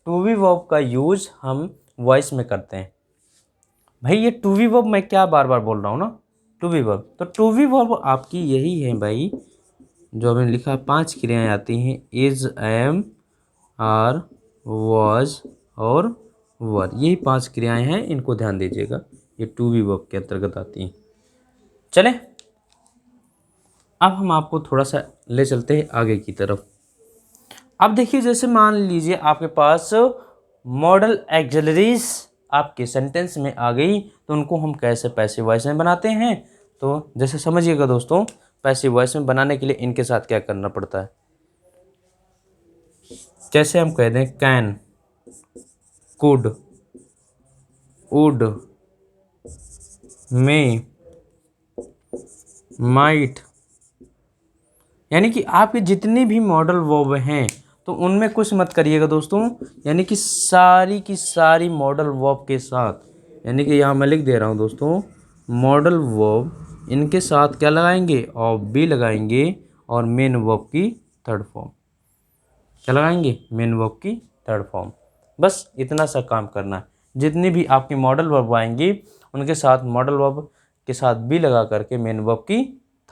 टू बी वर्ब का यूज हम वॉइस में करते हैं। भाई ये टू बी वर्ब मैं क्या बार बार बोल रहा हूँ ना, टू बी वर्ब, तो टू बी वर्ब आपकी यही है भाई, जो हमने लिखा 5 क्रियाएं आती हैं, इज, एम, आर, वॉज और वर, यही 5 क्रियाएं हैं, इनको ध्यान दीजिएगा, ये टू बी वर्ब के अंतर्गत आती हैं। चले अब हम आपको थोड़ा सा ले चलते हैं आगे की तरफ। अब देखिए, जैसे मान लीजिए आपके पास मॉडल एक्सिलरीज आपके सेंटेंस में आ गई, तो उनको हम कैसे पैसिव वॉइस में बनाते हैं। तो जैसे समझिएगा दोस्तों, पैसिव वॉइस में बनाने के लिए इनके साथ क्या करना पड़ता है। जैसे हम कह दें can, could, would, may, might, यानी कि आपके जितने भी मॉडल वर्ब हैं तो उनमें कुछ मत करिएगा दोस्तों, यानी कि सारी की सारी मॉडल वर्ब के साथ, यानी कि यहाँ मैं लिख दे रहा हूँ दोस्तों, मॉडल वर्ब इनके साथ क्या लगाएंगे, और बी लगाएंगे, और मेन वर्ब की थर्ड फॉर्म क्या लगाएंगे, मेन वर्ब की थर्ड फॉर्म। बस इतना सा काम करना है। जितनी भी आपकी मॉडल वर्ब आएंगी उनके साथ मॉडल वर्ब के साथ बी लगा करके मेन वर्ब की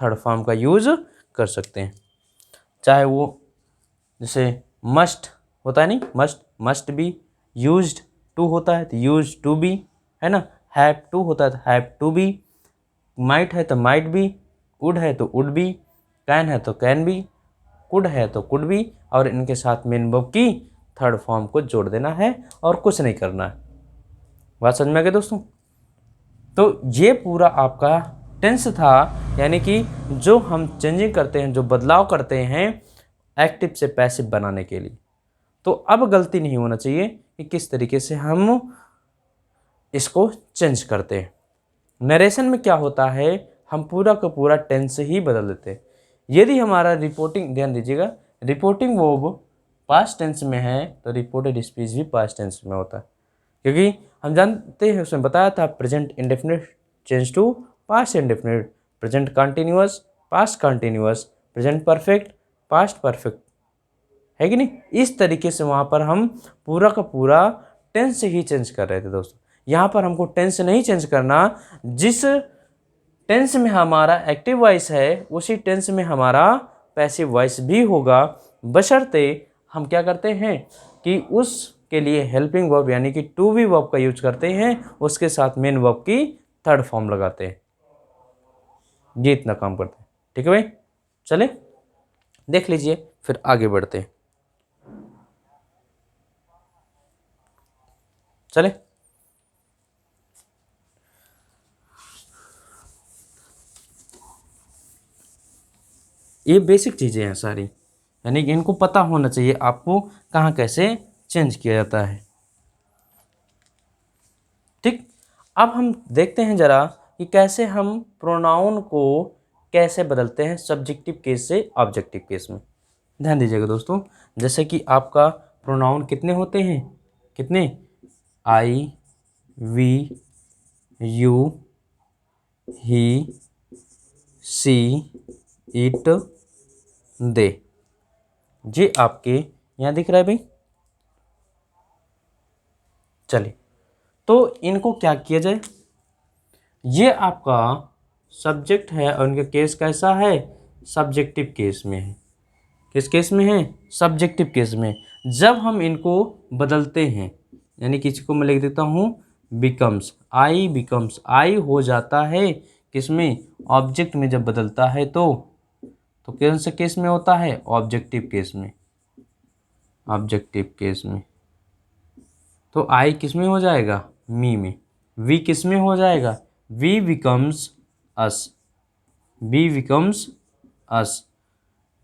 थर्ड फॉर्म का यूज़ कर सकते हैं। चाहे वो जैसे मस्ट होता है, नहीं must, must be, used to होता है तो यूज टू बी, है ना, हैव टू होता है तो हैव टू बी, माइट है तो माइट बी, वुड है तो वुड बी, कैन है तो कैन बी, कुड है तो कुड बी, और इनके साथ मेन वर्ब की थर्ड फॉर्म को जोड़ देना है और कुछ नहीं करना है। बात समझ में आ गई दोस्तों। तो ये पूरा आपका टेंस था, यानी कि जो हम चेंजिंग करते हैं, जो बदलाव करते हैं एक्टिव से पैसिव बनाने के लिए। तो अब गलती नहीं होना चाहिए कि किस तरीके से हम इसको चेंज करते हैं। नरेशन में क्या होता है, हम पूरा का पूरा टेंस ही बदल देते हैं। यदि हमारा रिपोर्टिंग, ध्यान दीजिएगा, रिपोर्टिंग वर्ब पास्ट टेंस में है तो रिपोर्टेड स्पीच भी पास्ट टेंस में होता है, क्योंकि हम जानते हैं, उसमें बताया था present indefinite change to past indefinite, present continuous past continuous, present perfect past perfect, है कि नहीं। इस तरीके से वहाँ पर हम पूरा का पूरा टेंस ही चेंज कर रहे थे दोस्तों। यहाँ पर हमको टेंस नहीं चेंज करना, जिस टेंस में हमारा एक्टिव वॉइस है उसी टेंस में हमारा पैसिव वॉइस भी होगा, बशर्ते हम क्या करते हैं कि उसके लिए हेल्पिंग वर्ब यानी कि टू बी वर्ब का यूज करते हैं, उसके साथ मेन वर्ब की थर्ड फॉर्म लगाते हैं। ये इतना काम करते हैं, ठीक है भाई। चले देख लीजिए, फिर आगे बढ़ते हैं। चले ये बेसिक चीज़ें हैं सारी, यानी कि इनको पता होना चाहिए आपको कहाँ कैसे चेंज किया जाता है। ठीक, अब हम देखते हैं ज़रा कि कैसे हम प्रोनाउन को कैसे बदलते हैं सब्जेक्टिव केस से ऑब्जेक्टिव केस में। ध्यान दीजिएगा दोस्तों, जैसे कि आपका प्रोनाउन कितने होते हैं, कितने, I, we, you, he, she, it, they, ये आपके यहाँ दिख रहा है भाई। चलिए, तो इनको क्या किया जाए, ये आपका सब्जेक्ट है और इनका केस कैसा है, सब्जेक्टिव केस में है। किस केस में है, सब्जेक्टिव केस में। जब हम इनको बदलते हैं, यानी किसी को मैं लिख देता हूँ बिकम्स, आई बिकम्स, आई हो जाता है किसमें, ऑब्जेक्ट में जब बदलता है तो कौन से केस में होता है, ऑब्जेक्टिव केस में, ऑब्जेक्टिव केस में। तो आई किस में हो जाएगा, मी में। वी किस में हो जाएगा, we becomes us, we becomes us.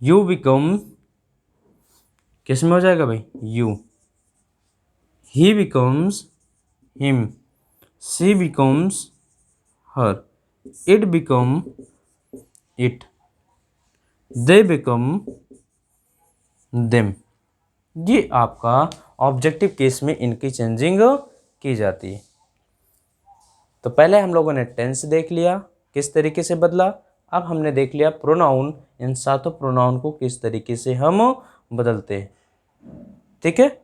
You become किस में हो जाएगा भाई, you. He becomes him, she becomes her, it become it, they become them. ये आपका ऑब्जेक्टिव केस में इनकी चेंजिंग की जाती है। तो पहले हम लोगों ने टेंस देख लिया किस तरीके से बदला। अब हमने देख लिया प्रोनाउन, इन सातों प्रोनाउन को किस तरीके से हम बदलते हैं। ठीक है,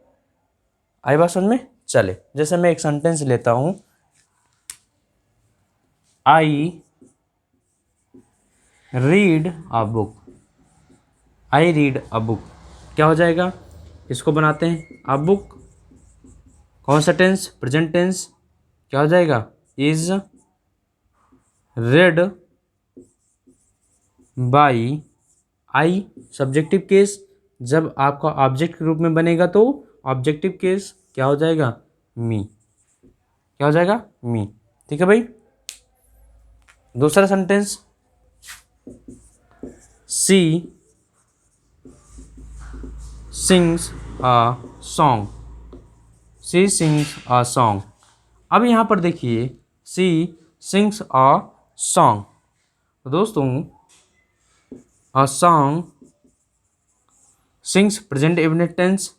आई बात समझ में? चले, जैसे मैं एक सेंटेंस लेता हूं, I read a book. I read a book क्या हो जाएगा? इसको बनाते हैं अ बुक, कौन सा टेंस? Present tense. क्या हो जाएगा? Is read by I. Subjective case जब आपका ऑब्जेक्ट के रूप में बनेगा तो ऑब्जेक्टिव केस क्या हो जाएगा? मी। क्या हो जाएगा? मी। ठीक है भाई। दूसरा sentence, she sings a song. She sings a song. अब यहाँ पर देखिए, सी सिंग्स अ सॉन्ग। तो दोस्तों, a song, sings present indefinite tense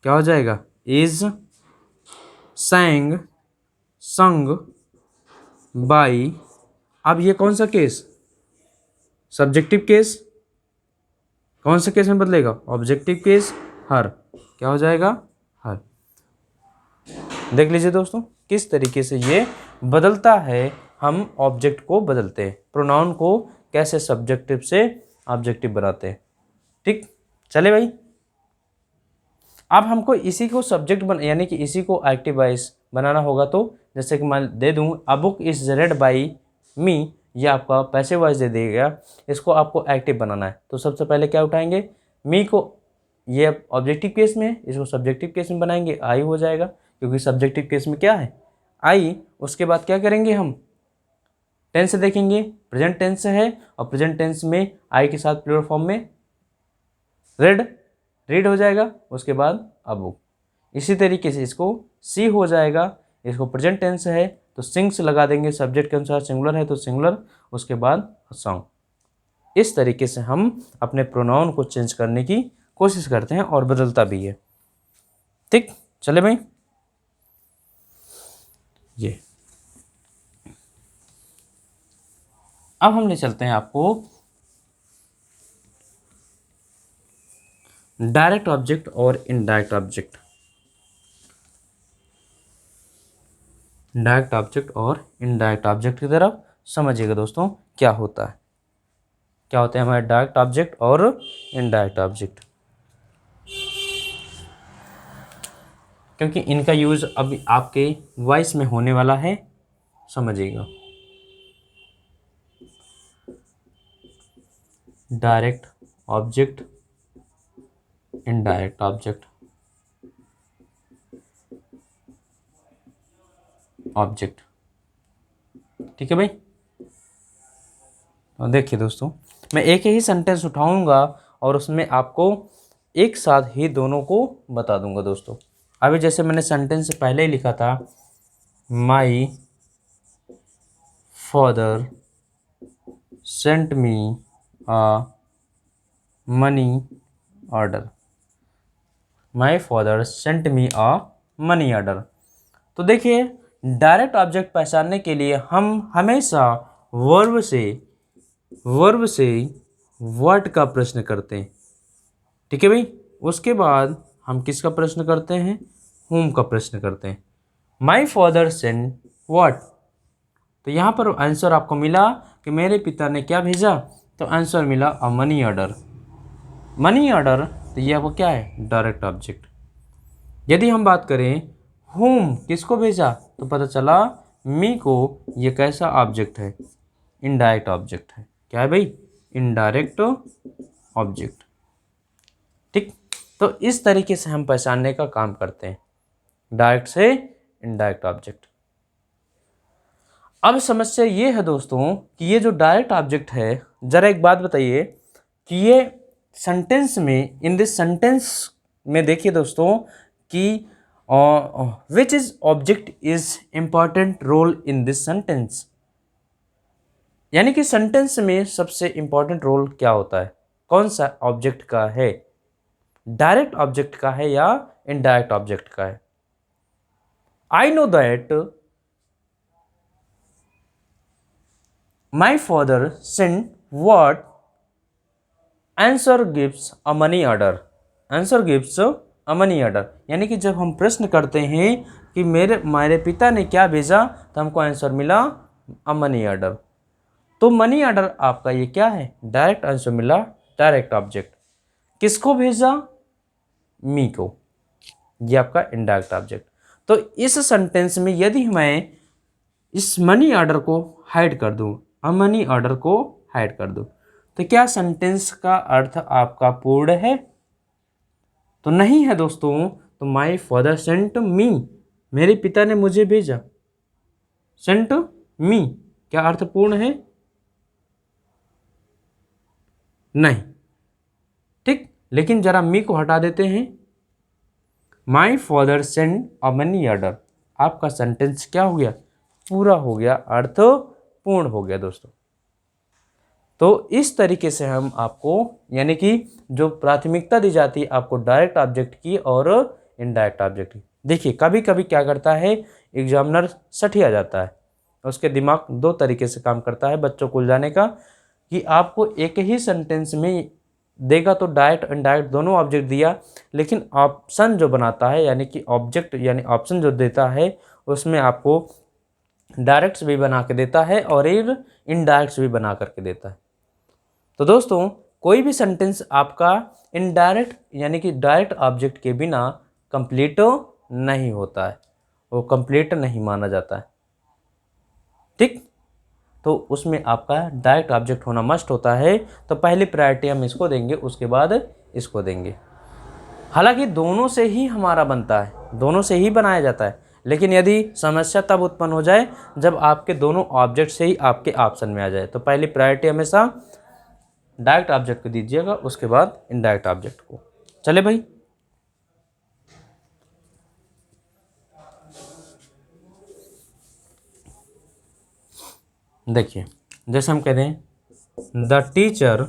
क्या हो जाएगा? Is, sang, sang, by. अब ये कौन सा केस? Subjective case. कौन से केस में बदलेगा? ऑब्जेक्टिव केस, हर। क्या हो जाएगा? हर। देख लीजिए दोस्तों किस तरीके से ये बदलता है। हम ऑब्जेक्ट को बदलते हैं, प्रोनाउन को कैसे सब्जेक्टिव से ऑब्जेक्टिव बनाते हैं। ठीक, चले भाई। अब हमको इसी को सब्जेक्ट यानी कि इसी को एक्टिव वॉइस बनाना होगा। तो जैसे कि मैं दे दूं, a book is read by me, ये आपका पैसिव वॉइस दे देगा। इसको आपको एक्टिव बनाना है तो सबसे पहले क्या उठाएंगे? मी को, ये ऑब्जेक्टिव केस में है, इसको सब्जेक्टिव केस में बनाएंगे, आई हो जाएगा, क्योंकि सब्जेक्टिव केस में क्या है? आई। उसके बाद क्या करेंगे हम? टेंस देखेंगे, प्रेजेंट टेंस है और प्रेजेंट टेंस में आई के साथ प्लूरल फॉर्म में रेड, रीड हो जाएगा। उसके बाद अ बुक। इसी तरीके से इसको सी हो जाएगा, इसको प्रेजेंट टेंस है तो सिंग्स लगा देंगे, सब्जेक्ट के अनुसार सिंगुलर है तो सिंगुलर, उसके बाद सॉन्ग। इस तरीके से हम अपने प्रोनाउन को चेंज करने की कोशिश करते हैं और बदलता भी है। ठीक, चले भाई। ये अब हम ले चलते हैं आपको डायरेक्ट ऑब्जेक्ट और इनडायरेक्ट ऑब्जेक्ट। डायरेक्ट ऑब्जेक्ट और इनडायरेक्ट ऑब्जेक्ट की तरफ समझिएगा दोस्तों क्या होता है। क्या होते हैं हमारे डायरेक्ट ऑब्जेक्ट और इनडायरेक्ट ऑब्जेक्ट, क्योंकि इनका यूज अब आपके वॉइस में होने वाला है, समझिएगा। Direct object, indirect object, object. ठीक है भाई। तो देखिए दोस्तों, मैं एक ही सेंटेंस उठाऊंगा और उसमें आपको एक साथ ही दोनों को बता दूंगा दोस्तों। अभी जैसे मैंने सेंटेंस से पहले ही लिखा था, माई फादर सेंट मी अ मनी ऑर्डर। माई फादर सेंट मी अ मनी ऑर्डर। तो देखिए, डायरेक्ट ऑब्जेक्ट पहचानने के लिए हम हमेशा वर्ब से व्हाट का प्रश्न करते हैं। ठीक है भाई। उसके बाद हम किसका प्रश्न करते हैं? whom का प्रश्न करते हैं। माई फादर सेंट व्हाट, तो यहाँ पर आंसर आपको मिला कि मेरे पिता ने क्या भेजा, तो आंसर मिला अ मनी ऑर्डर। मनी ऑर्डर, तो ये आपको क्या है? Direct object. यदि हम बात करें whom, किसको भेजा, तो पता चला मी को, ये कैसा ऑब्जेक्ट है? इनडायरेक्ट ऑब्जेक्ट है। क्या है भाई? Indirect object. ठीक, तो इस तरीके से हम पहचानने का काम करते हैं, डायरेक्ट से इनडायरेक्ट ऑब्जेक्ट। अब समस्या ये है दोस्तों कि ये जो डायरेक्ट ऑब्जेक्ट है, जरा एक बात बताइए कि ये सेंटेंस में, इन दिस सेंटेंस में देखिए दोस्तों कि which is object is important role in this sentence. यानी कि सेंटेंस में सबसे इंपॉर्टेंट रोल क्या होता है, कौन सा ऑब्जेक्ट का है? डायरेक्ट ऑब्जेक्ट का है या इनडायरेक्ट ऑब्जेक्ट का है। I know that my father sent what answer gives a money order. Answer gives a money order, यानी कि जब हम प्रश्न करते हैं कि मेरे पिता ने क्या भेजा, तो हमको आंसर मिला अ मनी ऑर्डर। तो मनी ऑर्डर आपका ये क्या है, डायरेक्ट आंसर मिला, डायरेक्ट ऑब्जेक्ट। किसको भेजा, मी को, ये आपका इनडायरेक्ट ऑब्जेक्ट। तो इस सेंटेंस में यदि मैं इस मनी ऑर्डर को हाइड कर दूं, अ मनी ऑर्डर को हाइड कर दूं, तो क्या सेंटेंस का अर्थ आपका पूर्ण है? तो नहीं है दोस्तों। तो माई फादर सेंट मी, मेरे पिता ने मुझे भेजा, सेंट मी, क्या अर्थ पूर्ण है? नहीं, ठीक। लेकिन जरा मी को हटा देते हैं, माई father Saint a money order, आपका सेंटेंस क्या हो गया, पूरा हो गया, अर्थ पूर्ण हो गया दोस्तों। तो इस तरीके से हम आपको, यानी कि जो प्राथमिकता दी जाती है आपको डायरेक्ट ऑब्जेक्ट की और इनडायरेक्ट ऑब्जेक्ट की। देखिए कभी कभी क्या करता है एग्जामिनर सठिया जाता है, उसके दिमाग दो तरीके से काम करता है बच्चों को उलझाने का, कि आपको एक ही सेंटेंस में देगा तो डायरेक्ट इनडायरेक्ट दोनों ऑब्जेक्ट दिया, लेकिन ऑप्शन जो बनाता है यानी कि ऑब्जेक्ट यानी ऑप्शन जो देता है उसमें आपको डायरेक्ट्स भी बना के देता है और इनडायरेक्ट्स भी बना करके देता है। तो दोस्तों कोई भी सेंटेंस आपका इनडायरेक्ट यानी कि डायरेक्ट ऑब्जेक्ट के बिना कंप्लीट नहीं होता है, वो कंप्लीट नहीं माना जाता है, ठीक। तो उसमें आपका डायरेक्ट ऑब्जेक्ट होना मस्ट होता है। तो पहली प्रायोरिटी हम इसको देंगे, उसके बाद इसको देंगे। हालांकि दोनों से ही हमारा बनता है, दोनों से ही बनाया जाता है, लेकिन यदि समस्या तब उत्पन्न हो जाए जब आपके दोनों ऑब्जेक्ट से ही आपके ऑप्शन में आ जाए। तो पहली प्रायोरिटी हमेशा डायरेक्ट ऑब्जेक्ट को दीजिएगा, उसके बाद इनडायरेक्ट ऑब्जेक्ट को। चले भाई, देखिए जैसे हम कह रहे हैं the teacher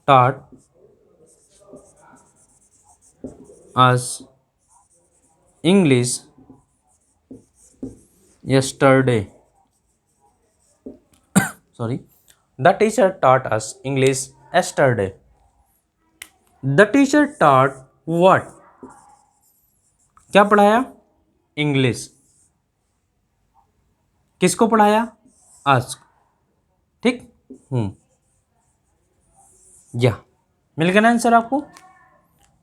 taught us English yesterday. Sorry, the teacher taught us English yesterday. The teacher taught what? क्या पढ़ाया? इंग्लिश। किसको पढ़ाया? आज, ठीक। या मिल गया ना आंसर आपको।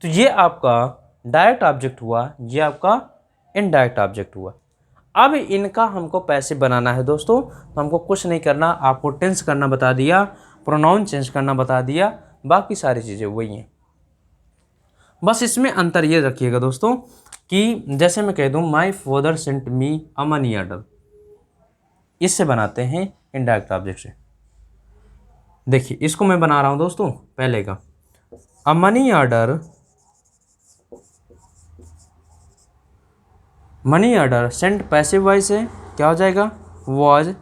तो ये आपका डायरेक्ट ऑब्जेक्ट हुआ, ये आपका इनडायरेक्ट ऑब्जेक्ट हुआ। अब इनका हमको पैसे बनाना है दोस्तों, तो हमको कुछ नहीं करना, आपको टेंस करना बता दिया, प्रोनाउन चेंज करना बता दिया, बाकी सारी चीज़ें वही हैं। बस इसमें अंतर ये रखिएगा दोस्तों कि जैसे मैं कह दूं माई फादर सेंट मी अ मनी ऑर्डर, इससे बनाते हैं इनडायरेक्ट ऑब्जेक्ट से। देखिए इसको मैं बना रहा हूं दोस्तों, पहले का a money order, money order sent passive voice है, क्या हो जाएगा, वॉज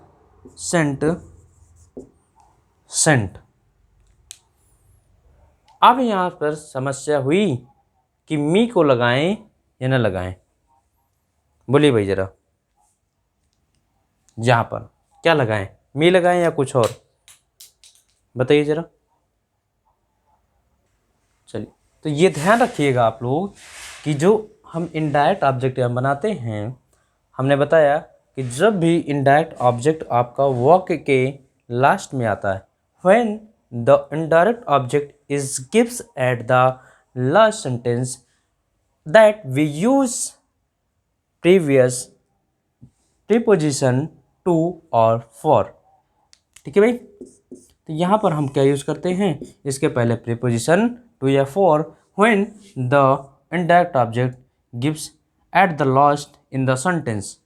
सेंट सेंट। अब यहाँ पर समस्या हुई कि मी को लगाएं या न लगाएं, बोलिए भाई जरा, यहाँ पर क्या लगाएं, मी लगाएं या कुछ और, बताइए जरा। चलिए, तो ये ध्यान रखिएगा आप लोग कि जो हम इनडायरेक्ट ऑब्जेक्ट यहाँ बनाते हैं, हमने बताया कि जब भी इनडायरेक्ट ऑब्जेक्ट आपका वाक्य के लास्ट में आता है, when the indirect object is gives at the last sentence that we use previous preposition to और फॉर, ठीक है भाई। तो यहाँ पर हम क्या यूज़ करते हैं, इसके पहले प्रीपोजिशन टू या for when the indirect object gives at the last in the sentence.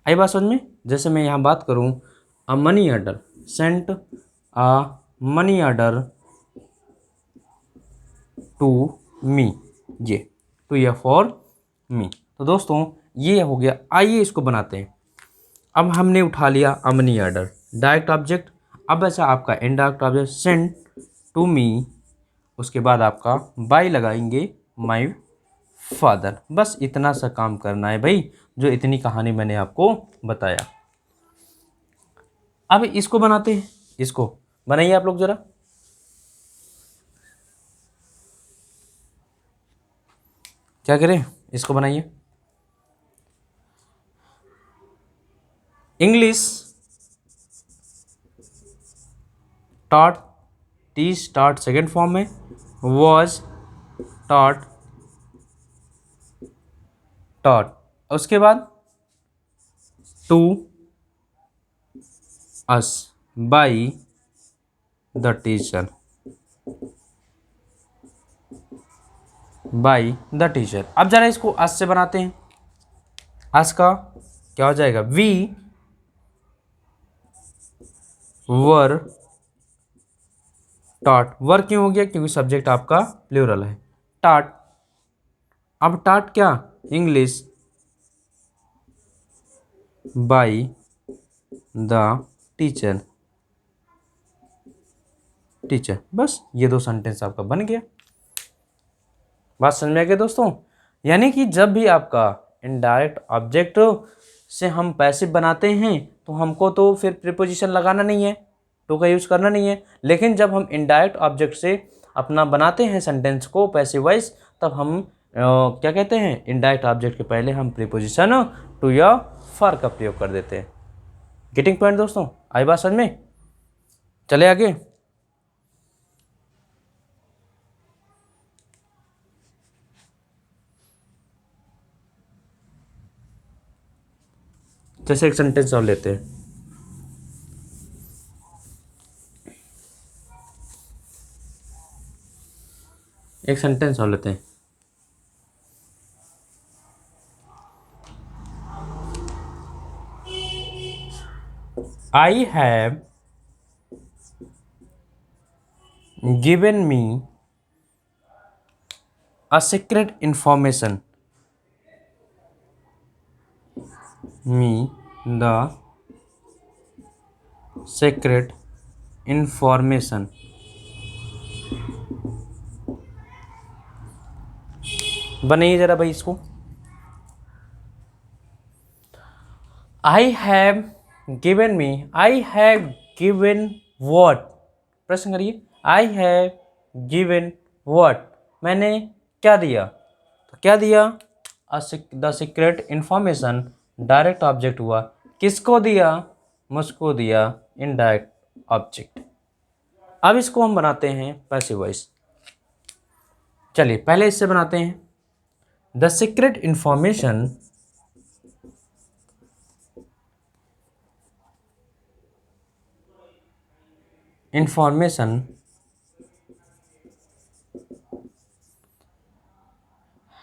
आई बात समझ में। जैसे मैं यहाँ बात करूँ a money order, sent a money order to me, ये टू या फॉर मी। तो दोस्तों ये हो गया। आइए इसको बनाते हैं। अब हमने उठा लिया a money order, direct object. अब बचा आपका indirect object send to me, उसके बाद आपका बाय लगाएंगे माय फादर। बस इतना सा काम करना है भाई, जो इतनी कहानी मैंने आपको बताया। अब इसको बनाते हैं, इसको बनाइए आप लोग जरा। क्या करें, इसको बनाइए। English taught, T start second form में, वॉज टॉट, टॉट, उसके बाद to us by the teacher, by the teacher. अब जरा इसको अस से बनाते हैं। अस का क्या हो जाएगा, वी वर टॉट। वर क्यों हो गया, क्योंकि सब्जेक्ट आपका प्लूरल है, टॉट। अब टॉट क्या, English by the teacher, teacher. बस ये दो सेंटेंस आपका बन गया। बात समझ में आ गई दोस्तों। यानी कि जब भी आपका इनडायरेक्ट ऑब्जेक्ट से हम पैसिव बनाते हैं तो हमको तो फिर प्रीपोजिशन लगाना नहीं है, टू का यूज़ करना नहीं है। लेकिन जब हम इनडायरेक्ट ऑब्जेक्ट से अपना बनाते हैं सेंटेंस को पैसिव वाइज, तब हम क्या कहते हैं, इनडायरेक्ट ऑब्जेक्ट के पहले हम प्रीपोजिशन टू या फॉर का प्रयोग कर देते हैं। गेटिंग पॉइंट दोस्तों, आई बात समझ में। चले आगे। जैसे एक सेंटेंस और लेते हैं, एक सेंटेंस और लेते हैं। I have given me a secret information, me the secret information. बनाइए जरा भाई इसको। I have given me, I have given what, प्रश्न करिए। आई हैव गिवन वॉट, मैंने क्या दिया, तो क्या दिया, the secret information, direct object हुआ। किसको दिया, मुझको दिया, इनडायरेक्ट ऑब्जेक्ट। अब इसको हम बनाते हैं पैसिव वॉइस। चलिए पहले इससे बनाते हैं। The secret information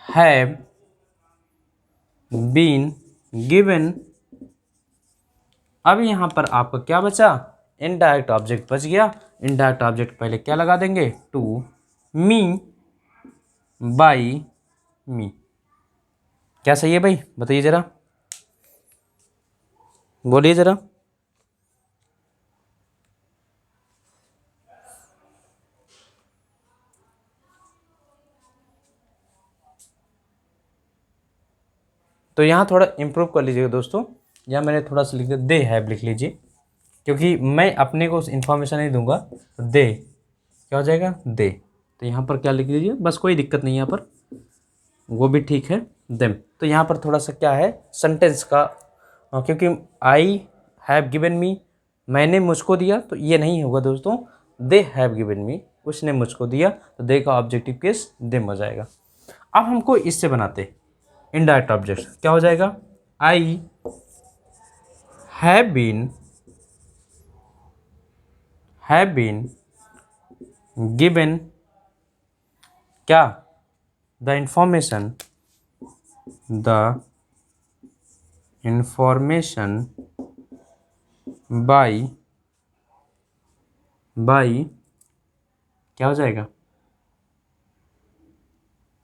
have been given। अब यहाँ पर आपका क्या बचा, इनडायरेक्ट ऑब्जेक्ट बच गया। इनडायरेक्ट ऑब्जेक्ट पहले क्या लगा देंगे, टू मी बाई मी। क्या सही है भाई, बताइए जरा, बोलिए जरा। तो यहाँ थोड़ा इम्प्रूव कर लीजिएगा दोस्तों। यहाँ मैंने थोड़ा सा लिख दिया, दे हैव लिख लीजिए, क्योंकि मैं अपने को इन्फॉर्मेशन नहीं दूंगा। तो दे क्या हो जाएगा, दे। तो यहाँ पर क्या लिख लीजिए, बस कोई दिक्कत नहीं यहाँ पर, वो भी ठीक है, देम। तो यहाँ पर थोड़ा सा क्या है सेंटेंस का, क्योंकि आई हैव गिवन मी, मैंने मुझको दिया, तो ये नहीं होगा दोस्तों। दे हैव गिवन मी, उसने मुझको दिया, तो दे का ऑब्जेक्टिव केस देम हो जाएगा। अब हमको इससे बनाते इनडायरेक्ट ऑब्जेक्ट, क्या हो जाएगा, आई हैव बीन गिवन क्या, द इंफॉर्मेशन बाई क्या हो जाएगा,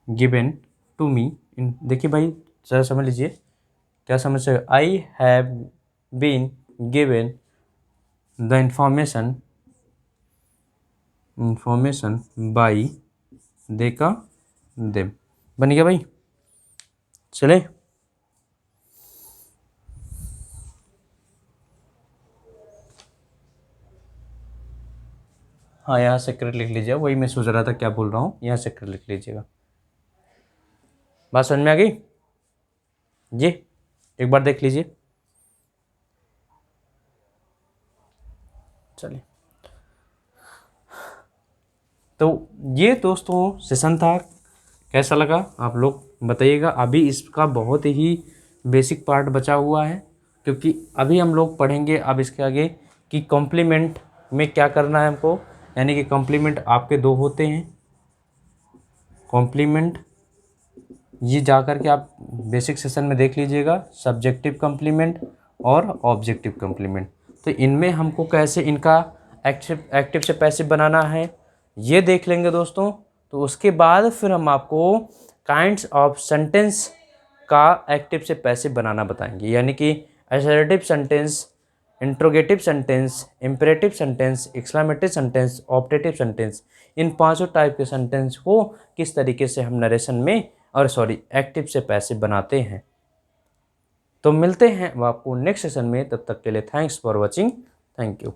गिवन टू मी। देखिए भाई जरा समझ लीजिए, क्या समझ, I have been given the information by they का देम। बन गया भाई, चले। हाँ, यहाँ सेक्रेट लिख लीजिए, वही मैं सोच रहा था क्या बोल रहा हूँ, यहाँ सेक्रेट लिख लीजिएगा। बात समझ में आ गई जी? एक बार देख लीजिए। चलिए, तो ये दोस्तों सेशन था, कैसा लगा आप लोग बताइएगा। अभी इसका बहुत ही बेसिक पार्ट बचा हुआ है, क्योंकि अभी हम लोग पढ़ेंगे अब इसके आगे कि कॉम्प्लीमेंट में क्या करना है हमको। यानी कि कॉम्प्लीमेंट आपके दो होते हैं। कॉम्प्लीमेंट ये जा कर के आप बेसिक सेशन में देख लीजिएगा, सब्जेक्टिव कॉम्प्लीमेंट और ऑब्जेक्टिव कॉम्प्लीमेंट। तो इनमें हमको कैसे इनका एक्टिव से पैसिव बनाना है ये देख लेंगे दोस्तों। तो उसके बाद फिर हम आपको काइंड्स ऑफ सेंटेंस का एक्टिव से पैसिव बनाना बताएंगे। यानी कि assertive sentence, interrogative sentence, imperative sentence, exclamative sentence, optative sentence, इन पांचों टाइप के सेंटेंस को किस तरीके से हम नरेशन में एक्टिव से पैसिव बनाते हैं। तो मिलते हैं अब आपको नेक्स्ट सेशन में, तब तक के लिए thanks for watching. Thank you.